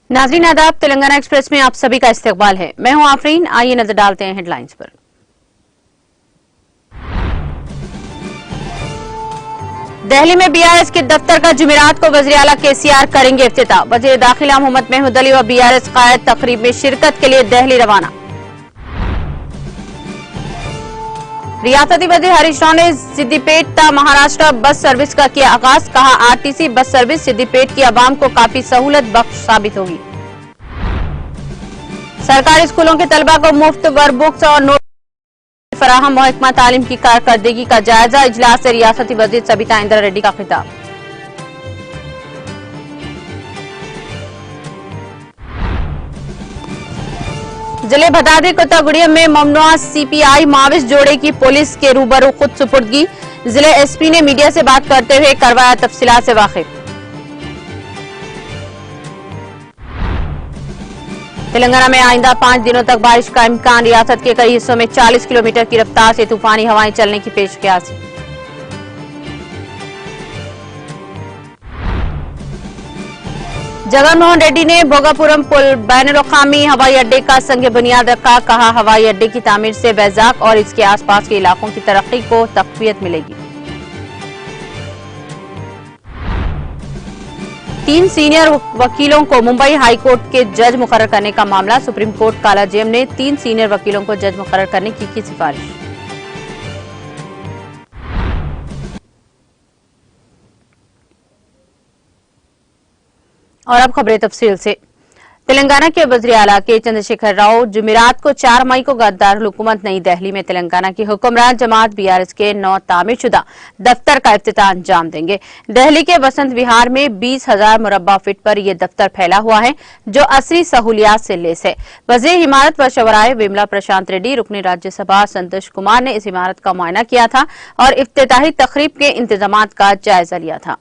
नाज़रीन आदाब, तेलंगाना एक्सप्रेस में आप सभी का इस्तकबाल है। मैं हूं आफरीन। आइए नजर डालते हैं हेडलाइंस पर। दिल्ली में बीआरएस के दफ्तर का जुमेरात को वज़ीर आला केसीआर करेंगे इफ्तिताह। वज़ीर दाखिला मोहम्मद महमूद अली व बीआरएस कायद तकरीब में शिरकत के लिए दिल्ली रवाना। रियासती वज़ीर हरीश राव ने सिद्दीपेट ता महाराष्ट्र बस सर्विस का किया आगाज। कहा, आरटीसी बस सर्विस सिद्दीपेट की आवाम को काफी सहूलत बख्श साबित होगी। सरकारी स्कूलों के तलबा को मुफ्त वर्कबुक्स और नोट फराहम। महकमा तालीम की कारकर्दगी का जायजा। इजलास से रियासती वज़ीर सबिता इंदिरा रेड्डी का खिताब। जिले भदादी कोत्तागुड़िया में ममनुआ सीपीआई माविस्ट जोड़े की पुलिस के रूबरू खुद सुपुर्दगी। जिले एसपी ने मीडिया से बात करते हुए करवाया तफसीलात से वाकिफ। तेलंगाना में आइंदा 5 दिनों तक बारिश का इम्कान। रियासत के कई हिस्सों में 40 किलोमीटर की रफ्तार से तूफानी हवाएं चलने की पेशकश। जगनमोहन रेड्डी ने भोगापुरम पुल बैनुल-अक़वामी हवाई अड्डे का संग बुनियाद रखा। कहा, हवाई अड्डे की तामीर से बैजाक और इसके आसपास के इलाकों की तरक्की को तक़वियत मिलेगी। 3 सीनियर वकीलों को मुंबई हाई कोर्ट के जज मुकर्रर करने का मामला। सुप्रीम कोर्ट कॉलेजियम ने 3 सीनियर वकीलों को जज मुकर्रर करने की सिफारिश। और अब खबरें तफसील से। तेलंगाना के वज़ीर आला के चंद्रशेखर राव जुमेरात को 4 मई को गद्दार हुकूमत नई दिल्ली में तेलंगाना की हुक्मरान जमात बीआरएस के नौ तामीरशुदा दफ्तर का इफ्तिताह अंजाम देंगे। दिल्ली के वसंत विहार में 20,000 मुरब्बा फीट पर यह दफ्तर फैला हुआ है, जो असली सहूलियात से लेस है। वज़ीर इमारत व शवराय विमला प्रशांत रेड्डी, रुकनी राज्यसभा संतोष कुमार ने इस इमारत का मुआयना किया था और इफ्तिताही तकरीब के इंतजामात का जायजा लिया था।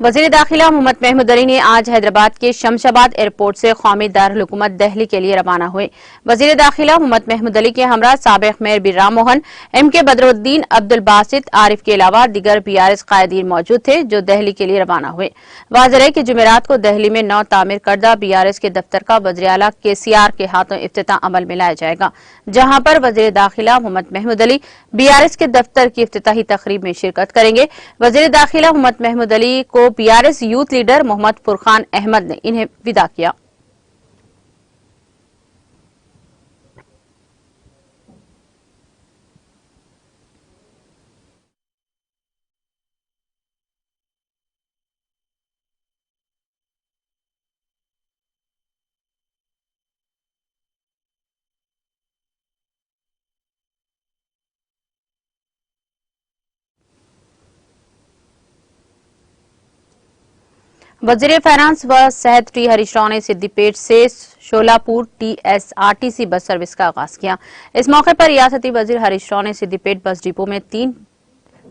वज़ीर दाखिला मोहम्मद महमूद अली ने आज हैदराबाद के शमशाबाद एयरपोर्ट से कौमी दारुल हुकूमत दिल्ली के लिए रवाना हुए। वज़ीर दाखिला मोहम्मद महमूद अली के हमरा साबिक मेयर बीर राम मोहन, एमके बदरुद्दीन, अब्दुल बासित आरिफ के अलावा दीगर बीआरएस कायदीन मौजूद थे, जो दिल्ली के लिए रवाना हुए। वाज़ेह है कि जुमेरात को दिल्ली में नौ तामीर करदा बीआरएस के दफ्तर का वज़ीर आला केसीआर के हाथों इफ्तिताह अमल में लाया जाएगा, जहां पर वज़ीर दाखिला मोहम्मद महमूद अली बीआरएस के दफ्तर की इफ्तिताही तकरीब में शिरकत करेंगे। वज़ीर दाखिला मोहम्मद महमूद अली को BRS youth leader Mohammed Furqan Ahmed ने इन्हें विदा किया। वज़ीर फाइनेंस व सेहत टी हरीश राव ने सिद्दीपेट से शोलापुर टीएसआरटीसी बस सर्विस का आगाज किया। इस मौके पर रियासती वज़ीर हरीश राव ने सिद्दीपेट बस डिपो में 3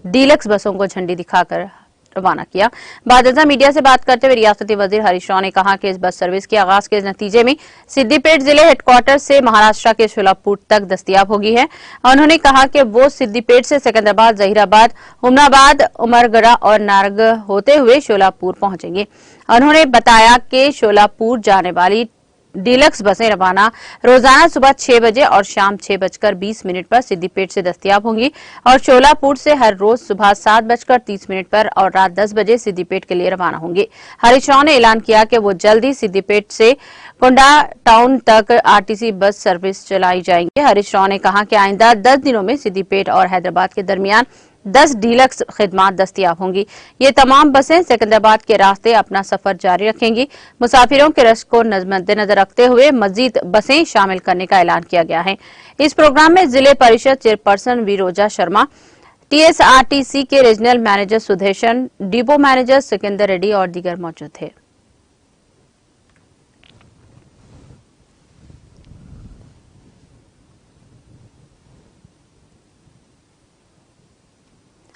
डीलक्स बसों को झंडी दिखाकर रवाना किया। बादजा मीडिया से बात करते हुए रियासती वज़ीर हरीश राव ने कहा कि इस बस सर्विस के आगाज के नतीजे में सिद्दीपेट जिले हेडक्वार्टर से महाराष्ट्र के शोलापुर तक दस्तियाब होगी है। उन्होंने कहा कि वो सिद्दीपेट से सिकंदराबाद, जहीराबाद, उमनाबाद, उमरगड़ा और नारग होते हुए शोलापुर पहुंचेंगे। उन्होंने बताया कि शोलापुर जाने वाली डीलक्स बसें रवाना रोजाना सुबह 6 बजे और शाम 6:20 पर सिद्दीपेट से दस्तियाब होंगी और शोलापुर से हर रोज सुबह 7:30 पर और रात 10 बजे सिद्दीपेट के लिए रवाना होंगे। हरीश राव ने ऐलान किया कि वो जल्द ही सिद्दीपेट से कोंडा टाउन तक आरटीसी बस सर्विस चलाई जाएंगे। हरीश राव ने कहा कि आइंदा 10 दिनों में सिद्दीपेट और हैदराबाद के दरमियान 10 डीलक्स खिदमात दस्तियाब होंगी। ये तमाम बसें सिकंदराबाद के रास्ते अपना सफर जारी रखेंगी। मुसाफिरों के रश को मद्देनजर रखते हुए मजीद बसें शामिल करने का ऐलान किया गया है। इस प्रोग्राम में जिले परिषद चेयरपर्सन विरोजा शर्मा, टीएसआरटीसी के regional manager Sudheshan, depot manager Sikandar Reddy और दीगर मौजूद थे।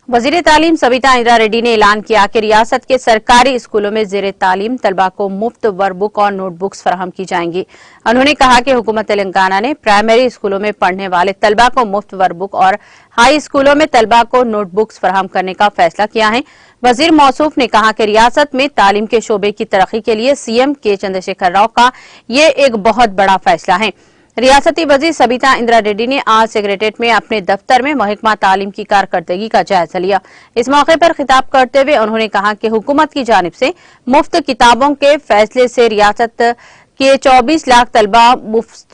वजीर तालीम सबिता इंदिरा रेड्डी ने ऐलान किया कि रियासत के सरकारी स्कूलों में जेर तालीम तलबा को मुफ्त वर्कबुक और नोटबुक्स फराहम की जाएंगी। उन्होंने कहा कि हुकूमत तेलंगाना ने प्राइमरी स्कूलों में पढ़ने वाले तलबा को मुफ्त वर्कबुक और हाई स्कूलों में तलबा को नोटबुक्स फराहम करने का फैसला किया है। वजीर मौसूफ ने कहा कि रियासत में तालीम के शोबे की तरक्की के लिए सीएम के चंद्रशेखर राव का ये एक बहुत बड़ा फैसला है। रियासती वजीर सबिता इंदिरा रेड्डी ने आज सेक्रेटेरिएट में अपने दफ्तर में महकमा तालीम की कारकर्दगी का जायजा लिया। इस मौके पर खिताब करते हुए उन्होंने कहा कि हुकूमत की जानिब से मुफ्त किताबों के फैसले से रियासत के 24 लाख तलबा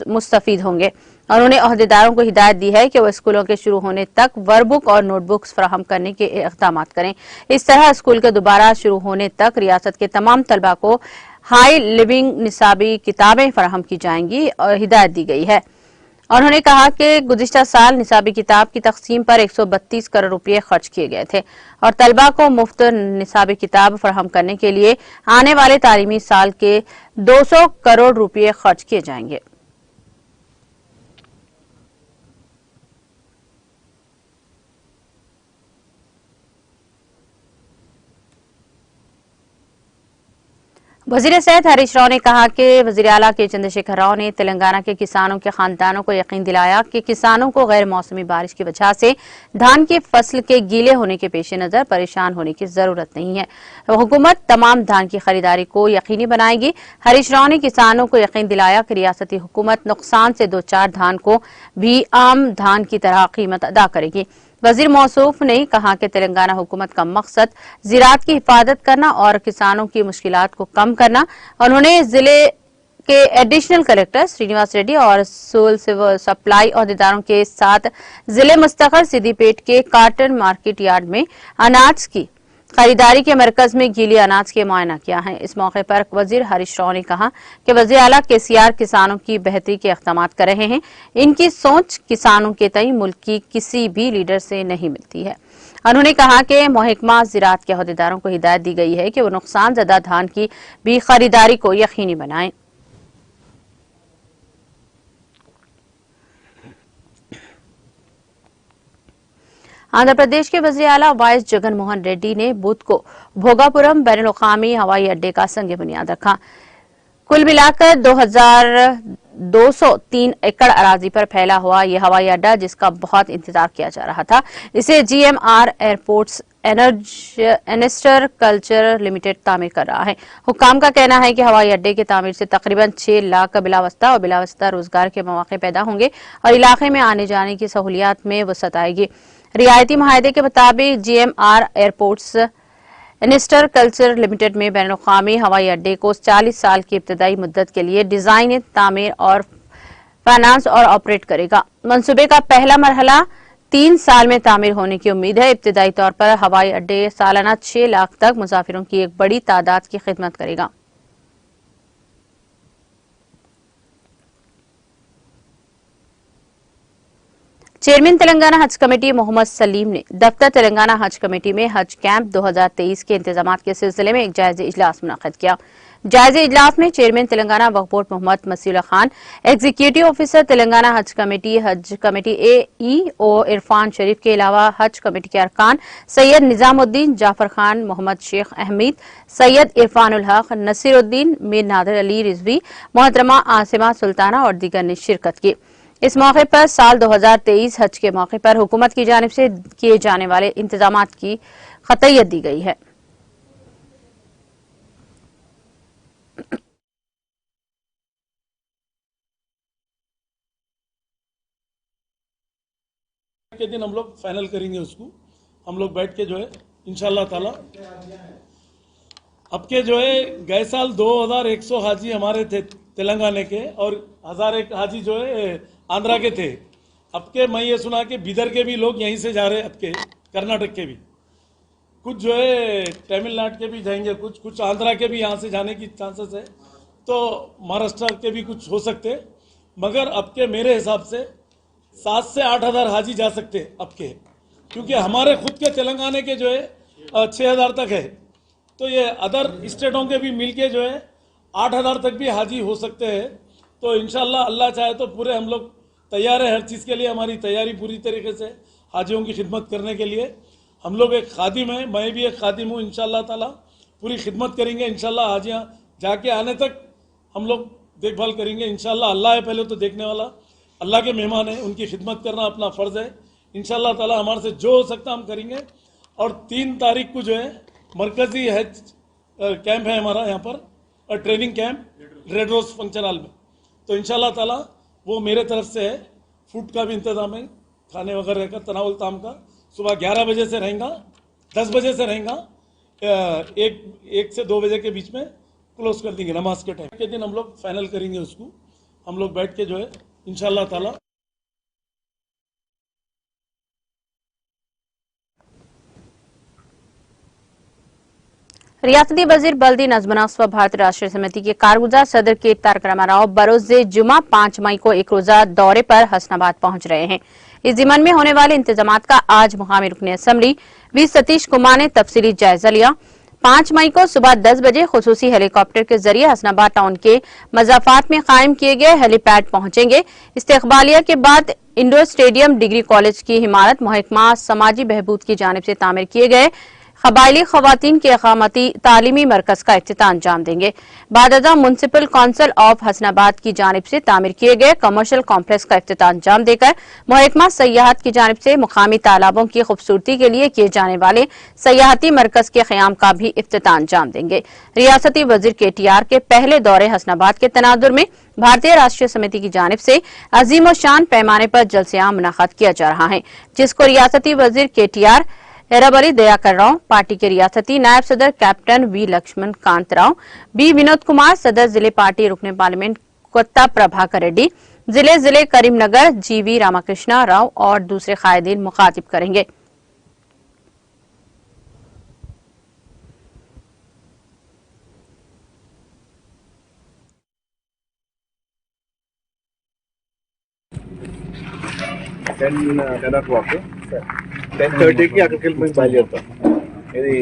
मुस्तफीद होंगे। उन्होंने अहदेदारों को हिदायत दी है कि वो स्कूलों के शुरू होने तक वर्कबुक और नोटबुक्स फराहम करने के इक़दाम करें। इस तरह स्कूल के दोबारा शुरू होने तक रियासत के तमाम तलबा को हाई लिविंग निसाबी किताबें फराहम की जाएंगी और हिदायत दी गई है। उन्होंने कहा कि गुज़िश्ता साल निसाबी किताब की तकसीम पर 132 करोड़ रुपये खर्च किए गए थे और तलबा को मुफ्त निसाबी किताब फराहम करने के लिए आने वाले तालीमी साल के 200 करोड़ रुपये खर्च किए जाएंगे। वजीर सेहत हरीश राव ने कहा कि वजीर आला के चंद्रशेखर राव ने तेलंगाना के किसानों के खानदानों को यकीन दिलाया कि किसानों को गैर मौसमी बारिश की वजह से धान की फसल के गीले होने के पेश नजर परेशान होने की जरूरत नहीं है। हुकूमत तमाम धान की खरीदारी को यकीनी बनाएगी। हरीश राव ने किसानों को यकीन दिलाया कि रियासती हुकूमत नुकसान से दो चार धान को भी आम धान की तरह कीमत अदा करेगी। वजीर मौसूफ ने कहा कि तेलंगाना हुकूमत का मकसद ज़राअत की हिफाजत करना और किसानों की मुश्किलात को कम करना। उन्होंने जिले के एडिशनल कलेक्टर श्रीनिवास रेड्डी और सिविल सप्लाई अहदेदारों के साथ जिले मुस्तकिल सिद्दीपेट के कॉटन मार्केट यार्ड में अनाज की खरीदारी के मरकज में गीली अनाज के मुआयना किया है। इस मौके पर वजीर हरीश राव ने कहा कि वज़ीर आला केसीआर किसानों की बेहतरी के इक़दाम कर रहे हैं। इनकी सोच किसानों के तई मुल्क की किसी भी लीडर से नहीं मिलती है। उन्होंने कहा कि महकमा ज़राअत के अहदेदारों को हिदायत दी गई है कि वो नुकसान ज़दा धान की भी खरीदारी को यकीनी बनाएं। आंध्र प्रदेश के वज़ीर आला वाइस जगन मोहन रेड्डी ने बुध को भोगापुरम बैनुल-अक़वामी हवाई अड्डे का संग बुनियाद रखा। कुल मिलाकर 2203 एकड़ अराजी पर फैला हुआ यह हवाई अड्डा, जिसका बहुत इंतजार किया जा रहा था, इसे GMR एयरपोर्ट्स एनेस्टर कल्चर लिमिटेड तामीर कर रहा है। हुक्काम का कहना है कि हवाई अड्डे की तामीर से तकरीबन 6 लाख बिलावस्ता और बिलावस्ता रोजगार के मौके पैदा होंगे और इलाके में आने जाने की सहूलियात में वसअत आएगी। रियायती मुआहदे के मुताबिक GMR एयरपोर्ट्स एनेस्टर कल्चर लिमिटेड में बैनुल-अक़वामी हवाई अड्डे को 40 साल की इब्तदाई मुद्दत के लिए डिजाइन, तामीर और फाइनेंस और ऑपरेट करेगा। मंसूबे का पहला मरहला 3 साल में तामीर होने की उम्मीद है। इब्तदाई तौर पर हवाई अड्डे सालाना 6 लाख तक मुसाफिरों की एक बड़ी तादाद की खिदमत करेगा। चेयरमैन तेलंगाना हज कमेटी मोहम्मद सलीम ने दफ्तर तेलंगाना हज कमेटी में हज कैंप 2023 के इंतजामात के सिलसिले में एक जायजे इजलास मुनक्किद किया। जायजे इजलास में chairman Telangana Waqf board Mohammed Masiullah Khan, executive officer Telangana Haj committee AEO Irfan शरीफ के अलावा हज कमेटी के अरकान सैयद निजामुद्दीन जाफर खान, मोहम्मद शेख अहमद, सैयद इरफानुल हक, नसीरुद्दीन, मीर नादिर अली रिजवी, मोहतरमा आसिमा सुल्ताना और दीगर ने शिरकत की। इस मौके पर साल 2023 हज के मौके पर हुकूमत की जानिब से किए जाने वाले इंतजामात की खतयत दी गई है। के दिन हम लोग फाइनल करेंगे उसको। हम लोग बैठ के जो है इंशाल्लाह ताला अब के जो है गए साल 2100 हाजी हमारे थे तेलंगाना के और 1001 हाजी जो है आंध्रा के थे। अब के मैं ये सुना कि बिदर के भी लोग यहीं से जा रहे हैं, अब के कर्नाटक के भी कुछ जो है तमिलनाडु के भी जाएंगे, कुछ आंध्रा के भी यहाँ से जाने की चांसेस है, तो महाराष्ट्र के भी कुछ हो सकते। मगर अब के मेरे हिसाब से 7 से 8 हज़ार हाजी जा सकते अब के, क्योंकि हमारे खुद के तेलंगाना के जो है 6,000 तक है, तो ये अदर स्टेटों के भी मिलके जो है 8,000 तक भी हाजी हो सकते हैं। तो इंशाल्लाह अल्लाह चाहे तो पूरे हम लोग तैयार है हर चीज़ के लिए। हमारी तैयारी पूरी तरीके से हाजियों की खिदमत करने के लिए हम लोग एक खादिम है, मैं भी एक खादिम हूँ। इंशाल्लाह ताला पूरी खिदमत करेंगे। इंशाल्लाह हाजियाँ जाके आने तक हम लोग देखभाल करेंगे। इंशाल्लाह अल्लाह है पहले तो देखने वाला, अल्लाह के मेहमान है, उनकी खिदमत करना अपना फ़र्ज़ है। इंशाल्लाह ताला हमारे से जो हो सकता हम करेंगे। और 3 तारीख को जो है मरकज़ी हज कैंप है हमारा यहाँ पर, और training camp Red Rose function hall में। तो इंशाल्लाह ताला वो मेरे तरफ से है। फूड का भी इंतज़ाम है, खाने वगैरह का, तनावुल ताम का। सुबह 11 बजे से रहेगा, 10 बजे से रहेगा, एक से 2 बजे के बीच में क्लोज कर देंगे नमाज के टाइम के दिन। हम लोग फाइनल करेंगे उसको, हम लोग बैठ के जो है इंशाल्लाह ताला। रियासती वजीर बल्दी नज़्म-ओ-नस्ब भारतीय राष्ट्रीय समिति के कारगुजार सदर के तारक रामाराव बरोज़े जुमा 5 मई को एक रोजा दौरे पर हसनाबाद पहुंच रहे हैं। इस जिमन में होने वाले इंतजामात का आज मुकामी रुकन असम्बली वी सतीश कुमार ने तफसीली जायजा लिया। 5 मई को सुबह 10 बजे खुसूसी हेलीकॉप्टर के जरिए हसनाबाद टाउन के मजाफात में कायम किए गए हेलीपैड पहुंचेंगे। इस्तकबालिया के बाद इंडोर स्टेडियम, डिग्री कॉलेज की इमारत, महकमा समाजी बहबूद की जानिब से तामीर किए गए कबायली खवातीन के इकामती तालीमी मरकज का इफ्तिताह अंजाम देंगे। बादअज़ा म्युनिसिपल काउंसिल ऑफ हसनाबाद की जानिब से तामीर किए गए कमर्शियल कॉम्प्लेक्स का इफ्तिताह अंजाम देकर महकमा सयाहत की जानिब से मुकामी तालाबों की खूबसूरती के लिए किए जाने वाले सयाहती मरकज के क़याम का भी इफ्तिताह अंजाम देंगे। रियासती वजीर KTR के पहले दौरे हसनाबाद के तनाजुर में भारतीय राष्ट्रीय समिति की जानिब से अजीम और शान पैमाने पर जलसे-आम मुनाक़द किया जा रहा है, जिसको रियासती वजीर KTR एराबली दयाकर राव, पार्टी के रियासती नायब सदर captain V Laxman Kanta Rao, B Vinod Kumar, सदर जिले पार्टी रुकने पार्लियामेंट कोत्ता प्रभाकर रेड्डी, जिले करीमनगर GV रामाकृष्णा राव और दूसरे कायदीन मुखातिब करेंगे। టెన్ ఓ క్లాక్ 10:30కి అక్కడికి వెళ్ళి మేము బయలుదేరుతాం. ఇది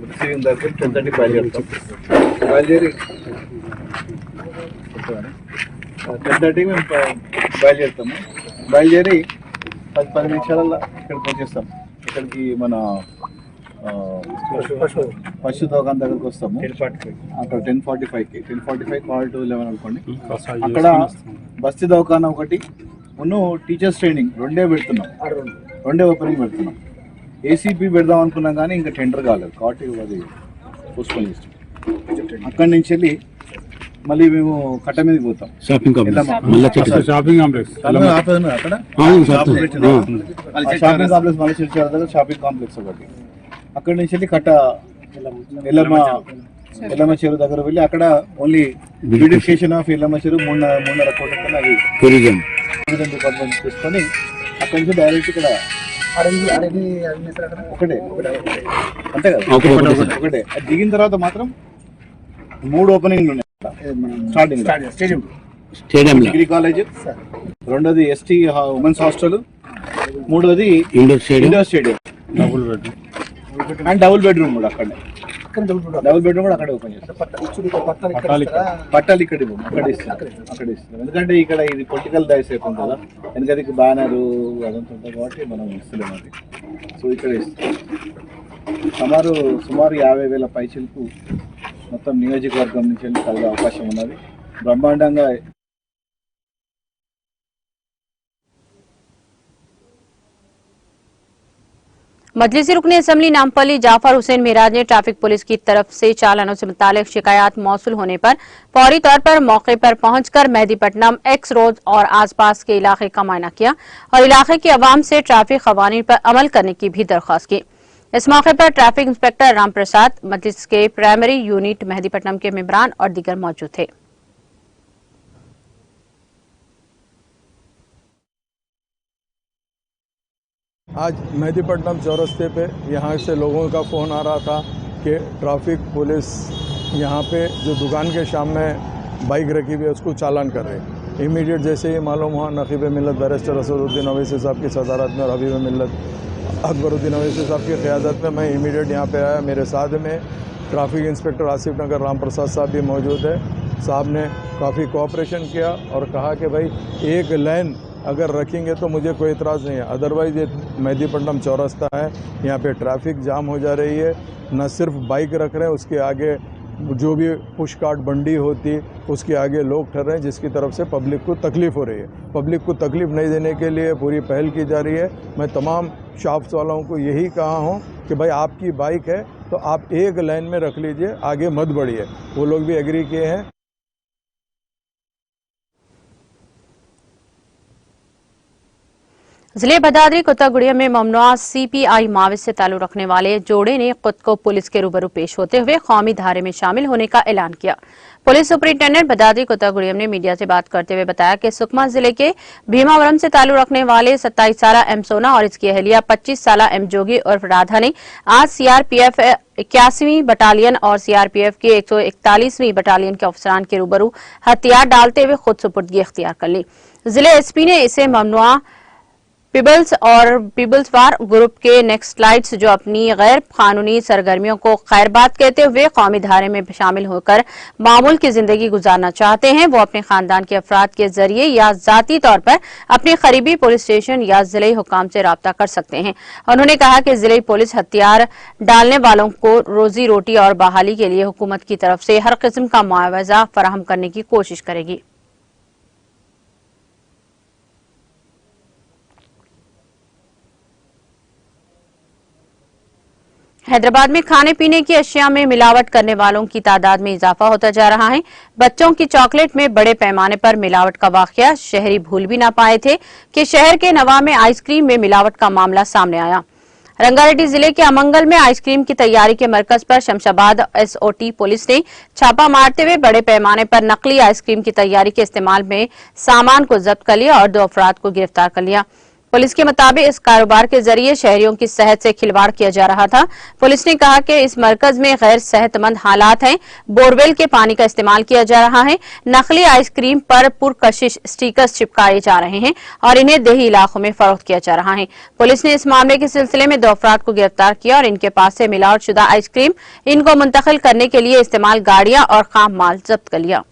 రిసీవింగ్ దగ్గర 10:30కి బయలుదేరుతాం. బయలుదేరి 10:30కి మేము బయలుదేరుతాము. బయలుదేరి 10 నిమిషాలలో ఇక్కడికి వచ్చేస్తాం. ఇక్కడికి మన పశు దోకాన్ దగ్గరకు వస్తాము. అక్కడ 10:45కి 10:45 కాల్ టు 11 అనుకోండి. అక్కడ బస్తీ దవాఖానా ఒకటి టీచర్స్ ట్రైనింగ్ రెండే ఓపెనింగ్ పెడుతున్నాం. ACP పెడదాం అనుకున్నాం కానీ ఇంకా టెండర్ కాలేదు కాబట్టి అది పోస్ట్పోన్ చేస్తాం. అక్కడి నుంచి వెళ్ళి మళ్ళీ మేము కట్ట మీదకి పోతాం. షాపింగ్ కాంప్లెక్స్ మళ్ళీ షాపింగ్ కాంప్లెక్స్ ఒకటి. అక్కడి నుంచి వెళ్ళి కట్ట ఎల్లమ్మ చెరువు దగ్గర వెళ్ళి అక్కడ ఓన్లీ బ్యూటిఫికేషన్ ఆఫ్ ఎల్లమ్మ చెరువు 3.5 కోట్ల కన్నా అది టూరిజం డిపార్ట్మెంట్ తీసుకొని అక్కడి నుంచి డైరెక్ట్ ఇక్కడ ఒకటే అంతే కదా, ఒకటే. అది దిగిన తర్వాత మాత్రం 3 ఓపెనింగ్లు ఉన్నాయి స్టార్టింగ్. డిగ్రీ కాలేజ్, రెండోది ST ఉమెన్స్ హాస్టల్, మూడోది indoor stadium and double bedroom కూడా అక్కడే. డబుల్ బెడ్రూమ్ కూడా అక్కడే ఓపెన్ చేస్తాం. పట్టాలు ఇక్కడ అక్కడ ఇస్తాం. ఎందుకంటే ఇక్కడ ఇది పొలిటికల్ డైస్ అయిపోయింది కదా, ఎందుకంటే బ్యానరు అదంతా ఉంటుంది కాబట్టి మనం ఇస్తలేము అది. సో ఇక్కడ ఇస్తాం. సుమారు 50,000 పైచలకు మొత్తం నియోజకవర్గం నుంచి వెళ్ళి కలిగే అవకాశం ఉన్నది. బ్రహ్మాండంగా मजलिसी रुकने असम्बली नामपल्ली जाफर हुसैन मिराज ने ट्रैफिक पुलिस की तरफ से चालानों से मुतालिक शिकायत मौसूल होने पर फौरी तौर पर मौके पर पहुंचकर मेहदीपट्टनम X रोड और आसपास के इलाके का मुआयना किया और इलाके के अवाम से ट्रैफिक कवानीन पर अमल करने की भी दरख्वास्त की। इस मौके पर ट्रैफिक इंस्पेक्टर राम प्रसाद, मजलिस के प्राइमरी यूनिट मेहदीपट्टनम के मेंबरान और दीगर मौजूद थे। आज मेहदीपट्टनम चौरस्ते पे यहाँ से लोगों का फ़ोन आ रहा था कि ट्रैफिक पुलिस यहाँ पे जो दुकान के सामने बाइक रखी हुई है उसको चालान कर रहे हैं। इमीडिएट जैसे ही मालूम हुआ नकीब मिल्लत बैरिस्टर असदुद्दीन अवैसी साहब की सदारत में और हबीब मिल्लत अकबरुद्दीन अवैसी साहब की क़यादत में मैं इमीडिएट यहाँ पे आया। मेरे साथ में ट्रैफिक इंस्पेक्टर आसिफ नगर राम प्रसाद साहब भी मौजूद है। साहब ने काफ़ी कोऑपरेशन किया और कहा कि भाई एक लाइन अगर रखेंगे तो मुझे कोई इतराज़ नहीं है। अदरवाइज़ ये मेहदीपट्टनम चौरास्ता है, यहाँ पे ट्रैफिक जाम हो जा रही है। न सिर्फ बाइक रख रहे हैं, उसके आगे जो भी पुश कार्ट बंडी होती उसके आगे लोग ठहर रहे हैं, जिसकी तरफ से पब्लिक को तकलीफ़ हो रही है। पब्लिक को तकलीफ़ नहीं देने के लिए पूरी पहल की जा रही है। मैं तमाम शॉप्स वालों को यही कहा हूँ कि भाई आपकी बाइक है तो आप एक लाइन में रख लीजिए, आगे मत बढ़िए। वो लोग भी एग्री किए हैं। जिले भदादरी कुत्तागुड़िया में ममनुआ सीपीआई माविस से ताल्लुक रखने वाले जोड़े ने खुद को पुलिस के रूबरू पेश होते हुए कौमी धारे में शामिल होने का ऐलान किया। पुलिस सुपरिंटेंडेंट भदादरी कुत्तागुड़िया ने मीडिया से बात करते हुए बताया कि सुकमा जिले के भीमावरम से ताल्लुक रखने वाले 27 साला एम सोना और इसकी अहलिया 25 साला एम जोगी उर्फ राधा ने आज सीआरपीएफ 81वीं बटालियन और सीआरपीएफ की 141वीं बटालियन के अफसरान के रूबरू हथियार डालते हुए खुद सुपुर्दगी इख्तियार कर ली। जिले एसपी ने इसे ममनुआ पीपल्स और पीपल्स वार ग्रुप के नेक्स्टलाइट्स जो अपनी गैर कानूनी सरगर्मियों को खैरबाद कहते हुए कौमी धारे में शामिल होकर मामूल की जिंदगी गुजारना चाहते हैं, वो अपने खानदान के अफराद के जरिए या जाती तौर पर अपने करीबी पुलिस स्टेशन या जिले हुकाम से राब्ता कर सकते हैं। उन्होंने कहा कि जिले पुलिस हथियार डालने वालों को रोजी रोटी और बहाली के लिए हुकूमत की तरफ से हर किस्म का मुआवजा फराहम करने की कोशिश करेगी। हैदराबाद में खाने पीने की अशिया में मिलावट करने वालों की तादाद में इजाफा होता जा रहा है। बच्चों की चॉकलेट में बड़े पैमाने पर मिलावट का वाकया शहरी भूल भी ना पाए थे कि शहर के नवा में आइसक्रीम में मिलावट का मामला सामने आया। रंगारेड्डी जिले के अमंगल में आइसक्रीम की तैयारी के मरकज पर शमशाबाद एसओटी पुलिस ने छापा मारते हुए बड़े पैमाने पर नकली आइसक्रीम की तैयारी के इस्तेमाल में सामान को जब्त कर लिया और 2 अफराद को गिरफ्तार कर लिया। पुलिस के मुताबिक इस कारोबार के जरिए शहरियों की सेहत से खिलवाड़ किया जा रहा था। पुलिस ने कहा कि इस मरकज में गैर सेहतमंद हालात हैं, बोरवेल के पानी का इस्तेमाल किया जा रहा है, नकली आइसक्रीम पर पुरकशिश स्टिकर्स चिपकाए जा रहे हैं और इन्हें देही इलाकों में फरोख्त किया जा रहा है। पुलिस ने इस मामले के सिलसिले में 2 अफराद को गिरफ्तार किया और इनके पास से मिलावटशुदा आइसक्रीम इनको मुंतकिल करने के लिए इस्तेमाल गाड़ियां और खाम माल जब्त कर लिया।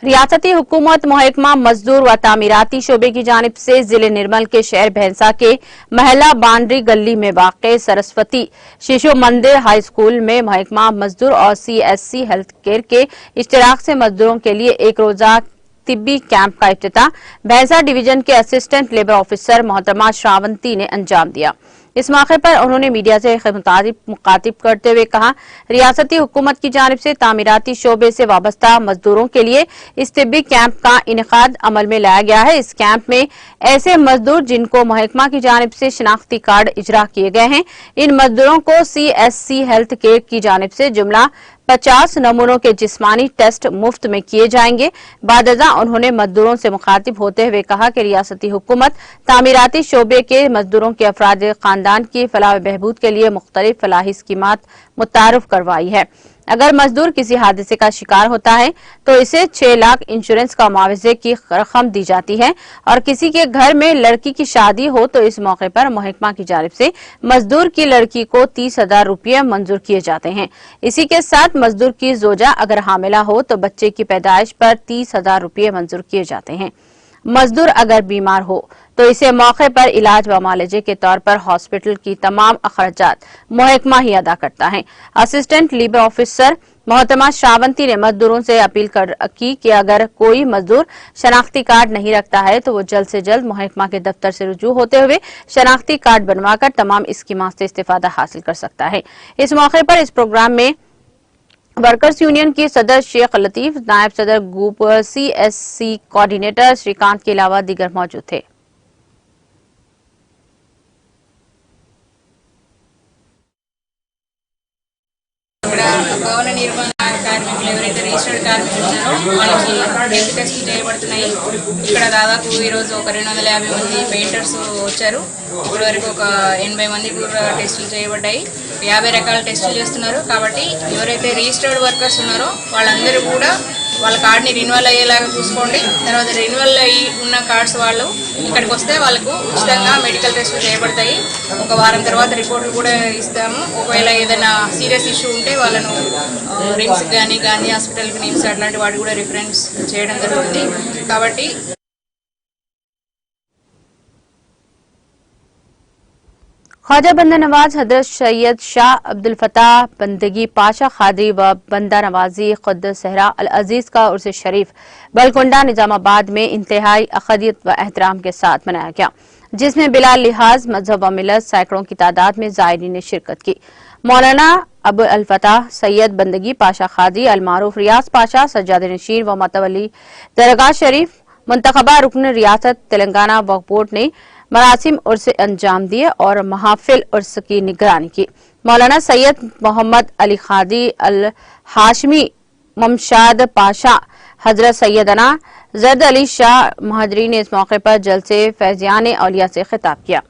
रियासती हुकूमत महकमा मजदूर व तामीराती शोबे की जानिब से जिले निर्मल के शहर भैंसा के महला बांडरी गली में वाक़ सरस्वती शिशु मंदिर हाई स्कूल में महकमा मजदूर और सीएससी हेल्थ केयर के इश्तराक से मजदूरों के लिए एक रोजा तिब्बी कैंप का इफ्तिताह भैंसा डिवीजन के असिस्टेंट लेबर ऑफिसर मोहतरमा श्रावंती ने अंजाम दिया। इस मौके पर उन्होंने मीडिया से मुखातिब करते हुए कहा, रियासती हुकूमत की जानिब से तामीराती शोबे से वाबस्ता मजदूरों के लिए इस तिब्बी कैंप का इनेकाद अमल में लाया गया है। इस कैंप में ऐसे मजदूर जिनको महकमा की जानिब से शिनाख्ती कार्ड इजरा किए गए हैं, इन मजदूरों को सीएससी हेल्थ केयर की जानिब से जुमला 50 नमूनों के जिस्मानी टेस्ट मुफ्त में किए जाएंगे। बादजा उन्होंने मजदूरों से मुखातिब होते हुए कहा कि रियासती हुकूमत तामीराती शोबे के मजदूरों के अफराद खानदान की फलाह बहबूद के लिए मुख्तलिफ फलाही स्कीमात मुतारफ करवाई है। अगर मजदूर किसी हादसे का शिकार होता है तो इसे 6 लाख इंश्योरेंस का मुआवजे की रकम दी जाती है और किसी के घर में लड़की की शादी हो तो इस मौके पर महकमा की जानिब से मजदूर की लड़की को 30,000 रुपये मंजूर किए जाते हैं। इसी के साथ मजदूर की जोजा अगर हामिला हो तो बच्चे की पैदाइश पर 30,000 रुपये मंजूर किए जाते हैं। मजदूर अगर बीमार हो तो इसे मौके पर इलाज व मालजे के तौर पर हॉस्पिटल की तमाम अखराजात महकमा ही अदा करता है। असिस्टेंट लेबर ऑफिसर मोहतरमा श्रावंती ने मजदूरों से अपील की कि अगर कोई मजदूर शनाख्ती कार्ड नहीं रखता है तो वो जल्द से जल्द महकमा के दफ्तर से रुजू होते हुए शनाख्ती कार्ड बनवाकर तमाम स्कीमात से इस्तेफादा हासिल कर सकता है। इस मौके पर इस प्रोग्राम में वर्कर्स यूनियन की सदर शेख लतीफ, नायब सदर ग्रुप सीएससी कोऑर्डिनेटर श्रीकांत के अलावा दीगर मौजूद थे। భవన నిర్మాణ కార్మికులు ఎవరైతే రిజిస్టర్డ్ కార్మికులు ఉన్నారో వాళ్ళకి హెల్త్ టెస్టులు చేయబడుతున్నాయి। ఇక్కడ దాదాపు ఈరోజు ఒక 250 మంది పెయింటర్స్ వచ్చారు। ఇప్పటి వరకు ఒక 80 మంది కూడా టెస్టులు చేయబడ్డాయి। 50 రకాల టెస్టులు చేస్తున్నారు। కాబట్టి ఎవరైతే రిజిస్టర్డ్ వర్కర్స్ ఉన్నారో వాళ్ళందరూ కూడా వాళ్ళ కార్డ్ని రెన్యువల్ అయ్యేలాగా చూసుకోండి. తర్వాత రెన్యువల్ అయ్యి ఉన్న కార్డ్స్ వాళ్ళు ఇక్కడికి వస్తే వాళ్ళకు ఉచితంగా మెడికల్ టెస్టులు చేయబడతాయి. ఒక వారం తర్వాత రిపోర్ట్లు కూడా ఇస్తాము. ఒకవేళ ఏదైనా సీరియస్ ఇష్యూ ఉంటే వాళ్ళను రిమ్స్ కానీ గాంధీ హాస్పిటల్కి నిమ్స్ అట్లాంటి వాటి కూడా రిఫరెన్స్ చేయడం జరుగుతుంది. కాబట్టి ख्वाजा बंदा नवाज हजरत सैयद शाह अब्दुल फताह बंदगी पाशा खादरी व बंदा नवाजी खुद सहरा अल अजीज का उर्स शरीफ बलकुंडा निजामाबाद में इंतहाई अक़दियत व एहतराम के साथ मनाया गया, जिसमें बिला लिहाज मजहब व मिलत सैकड़ों की तादाद में ज़ायरीन ने शिरकत की। मौलाना अबू अल फताह सैयद बंदगी पाशा खादरी अलमारूफ रियाज पाशा सज्जाद नशीर व मतवली दरगाह शरीफ मुंतखबा रुकन रियासत तेलंगाना वक्फ बोर्ड ने मरासिम उर्स अंजाम दिए और महाफिल उर्स की निगरानी की। मौलाना सैयद मोहम्मद अली खादी अल हाशमी ममशाद पाशा हजरत सैयदना जर्द अली शाह महाजरी ने इस मौके पर जलसे फैजियान औलिया से खिताब किया।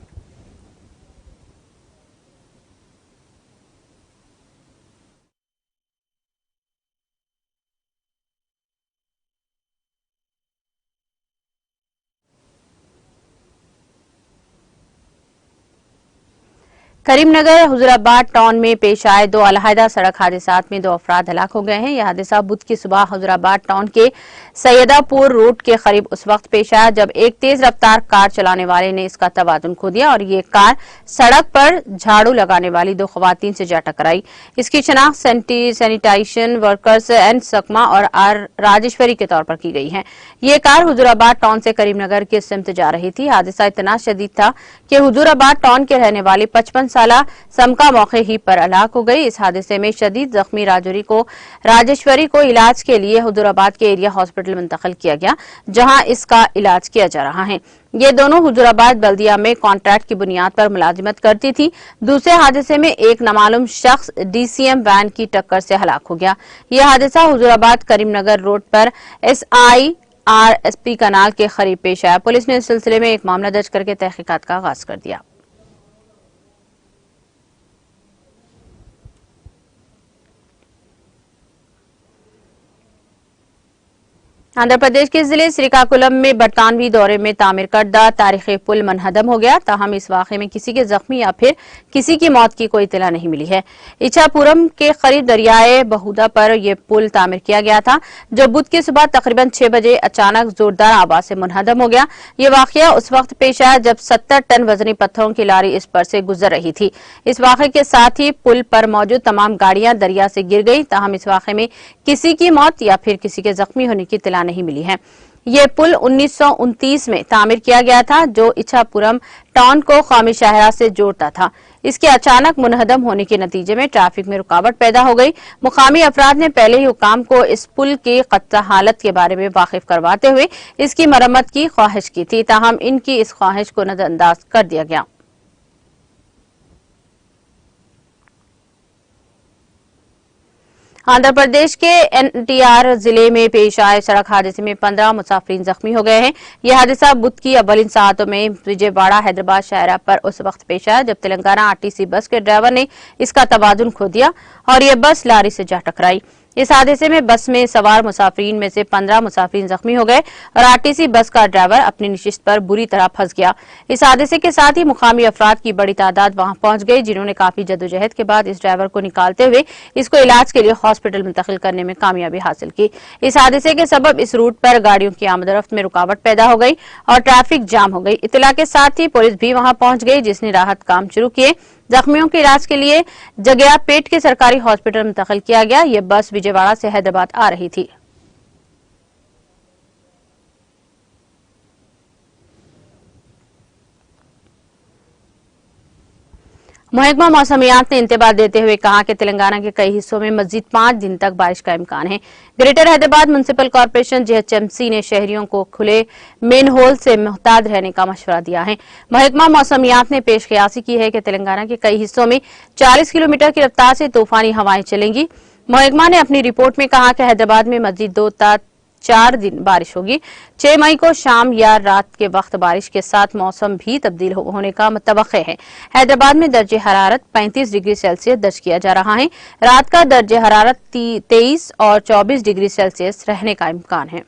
करीमनगर हुजूराबाद टाउन में पेश आए दो अलहदा सड़क हादसात में दो अफराद हलाक हो गए हैं। यह हादसा बुध की सुबह हुजूराबाद टाउन के सैयदापुर रोड के करीब उस वक्त पेश आया जब एक तेज रफ्तार कार चलाने वाले ने इसका तवाजुन खो दिया और ये कार सड़क पर झाड़ू लगाने वाली दो खवातीन से जा टकराई। इसकी शनाख्त सैनिटाइजेशन वर्कर्स एंड सकमा और आर राजेश्वरी के तौर पर की गई है। ये कार हुजूराबाद टाउन से करीमनगर की सिमत जा रही थी। हादसा इतना शदीद था कि हुजूराबाद टाउन के रहने वाली 55 साला समका मौके ही पर हलाक हो गई। इस हादसे में शदीद जख्मी राजेश्वरी को इलाज के लिए हुजूराबाद के एरिया हॉस्पिटल मुंतकिल किया गया, जहां इसका इलाज किया जा रहा है। ये दोनों हुजूराबाद बल्दिया में कॉन्ट्रैक्ट की बुनियाद पर मुलाजिमत करती थी। दूसरे हादसे में एक नामालूम शख्स डीसीएम वैन की टक्कर से हलाक हो गया। यह हादसा हुजूराबाद करीमनगर रोड पर SIRSP कनाल के करीब पेश आया। पुलिस ने इस सिलसिले में एक मामला दर्ज करके तहकीकात का आगाज कर दिया। आंध्र प्रदेश के जिले श्रीकाकुलम में बरतानवी दौरे में तामीर करदा तारीखी पुल मनहदम हो गया। ताहम इस वाक़े में किसी के जख्मी या फिर किसी की मौत की कोई इत्तला नहीं मिली है। इच्छापुरम के करीब दरियाए बहुदा पर यह पुल तामीर किया गया था, जो बुध की सुबह तकरीबन 6 बजे अचानक जोरदार आवाज से मुनहदम हो गया। ये वाक़या उस वक्त पेश आया जब 70 टन वजनी पत्थरों की लारी इस पर से गुजर रही थी। इस वाक़े के साथ ही पुल पर मौजूद तमाम गाड़ियां दरिया से गिर गई। ताहम इस वाक़े में किसी की मौत या फिर किसी के जख्मी होने की इत्तला नहीं मिली है। यह पुल 1929 में तामीर किया गया था, जो इच्छापुरम टाउन को कौमी शाहराह से जोड़ता था। इसके अचानक मुनहदम होने के नतीजे में ट्रैफिक में रुकावट पैदा हो गई। मुकामी अफराद ने पहले ही हुकाम को इस पुल की खस्ता हालत के बारे में वाकिफ करवाते हुए इसकी मरम्मत की ख्वाहिश की थी। ताहम इनकी इस ख्वाहिश को नजरअंदाज कर दिया गया। आंध्र प्रदेश के NTR जिले में पेश आए सड़क हादसे में 15 मुसाफिरीन जख्मी हो गए हैं। यह हादसा बुध की अव्वलिन सातों में विजयवाड़ा हैदराबाद शाहरा पर उस वक्त पेश आया जब तेलंगाना RTC बस के ड्राइवर ने इसका तवाजुन खो दिया और यह बस लारी से जा टकराई। इस हादसे में बस में सवार मुसाफिरीन में से 15 मुसाफिरीन जख्मी हो गए और RTC बस का ड्राइवर अपनी नशिस्त पर बुरी तरह फंस गया। इस हादसे के साथ ही मुकामी अफराद की बड़ी तादाद वहां पहुंच गई, जिन्होंने काफी जद्दोजहद के बाद इस ड्राइवर को निकालते हुए इसको इलाज के लिए हॉस्पिटल मुंतकिल करने में कामयाबी हासिल की। इस हादसे के सबब इस रूट पर गाड़ियों की आमदरफ्त में रुकावट पैदा हो गई और ट्रैफिक जाम हो गई। इत्तला के साथ ही पुलिस भी वहां पहुंच गई, जिसने राहत काम शुरू किए। जख्मियों के इलाज के लिए जगयापेट के सरकारी हॉस्पिटल मुंतकिल किया गया। यह बस विजयवाड़ा से हैदराबाद आ रही थी। महकमा मौसमियात ने इंतबाह देते हुए कहा कि तेलंगाना के कई हिस्सों में मजीद 5 दिन तक बारिश का इम्कान है। Greater Hyderabad municipal corporation GHMC ने शहरियों को खुले मेन होल से मुहताद रहने का मशवरा दिया है। महकमा मौसमियात ने पेश क़यासी की है कि तेलंगाना के कई हिस्सों में 40 किलोमीटर की रफ्तार से तूफानी हवाएं चलेंगी। महकमा ने अपनी रिपोर्ट में कहा कि हैदराबाद में मजीद 2 ta 4 दिन बारिश होगी। 6 मई को शाम या रात के वक्त बारिश के साथ मौसम भी तब्दील होने का मुतवक्के है। हैदराबाद में दर्जे हरारत 35 डिग्री सेल्सियस दर्ज किया जा रहा है। रात का दर्जे हरारत 23 और 24 डिग्री सेल्सियस रहने का इम्कान है।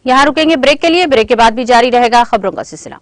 यहाँ रुकेंगे ब्रेक के लिए। ब्रेक के बाद भी जारी रहेगा खबरों का सिलसिला।